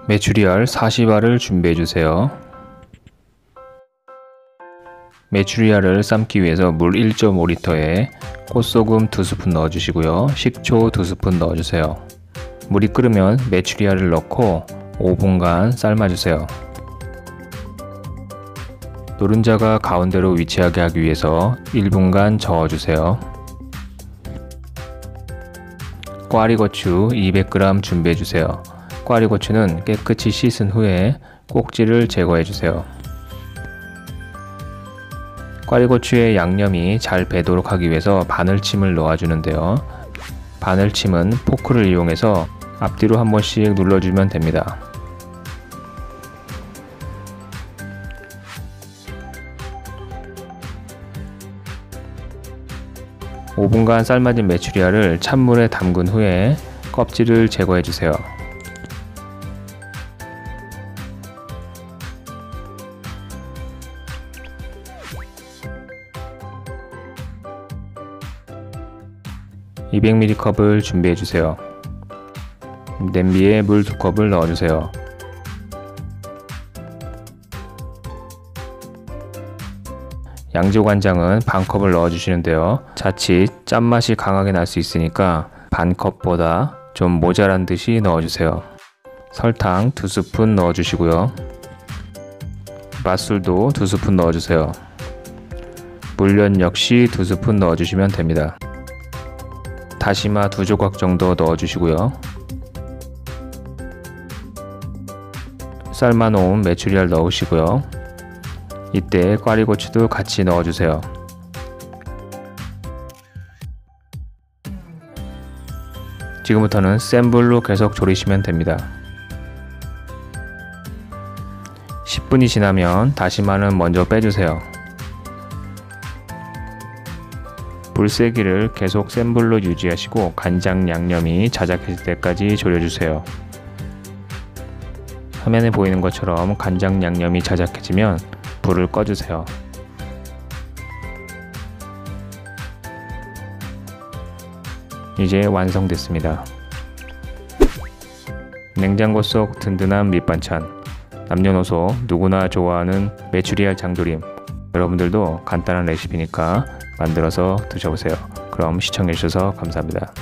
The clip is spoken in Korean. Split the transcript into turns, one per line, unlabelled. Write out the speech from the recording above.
메추리알 40알을 준비해주세요. 메추리알을 삶기 위해서 물 1.5리터에 꽃소금 2스푼 넣어주시고요. 식초 2스푼 넣어주세요. 물이 끓으면 메추리알을 넣고 5분간 삶아주세요. 노른자가 가운데로 위치하게 하기 위해서 1분간 저어주세요. 꽈리고추 200g 준비해주세요. 꽈리고추는 깨끗이 씻은 후에 꼭지를 제거해주세요. 꽈리고추의 양념이 잘 배도록 하기 위해서 바늘침을 넣어주는데요. 바늘침은 포크를 이용해서 앞뒤로 한 번씩 눌러주면 됩니다. (5분간) 삶아진 메추리알을 찬물에 담근 후에 껍질을 제거해주세요. (200ml) 컵을 준비해주세요. 냄비에 물 2컵을 넣어주세요. 양조간장은 반컵을 넣어주시는데요. 자칫 짠맛이 강하게 날 수 있으니까 반컵보다 좀 모자란 듯이 넣어주세요. 설탕 2스푼 넣어주시고요. 맛술도 2스푼 넣어주세요. 물엿 역시 2스푼 넣어주시면 됩니다. 다시마 2조각 정도 넣어주시고요. 삶아놓은 메추리알 넣으시고요. 이때 꽈리고추도 같이 넣어주세요. 지금부터는 센 불로 계속 졸이시면 됩니다. 10분이 지나면 다시마는 먼저 빼주세요. 불 세기를 계속 센 불로 유지하시고 간장 양념이 자작해질 때까지 졸여주세요. 화면에 보이는 것처럼 간장 양념이 자작해지면 불을 꺼주세요. 이제 완성됐습니다. 냉장고 속 든든한 밑반찬, 남녀노소 누구나 좋아하는 메추리알 장조림. 여러분들도 간단한 레시피니까 만들어서 드셔보세요. 그럼 시청해주셔서 감사합니다.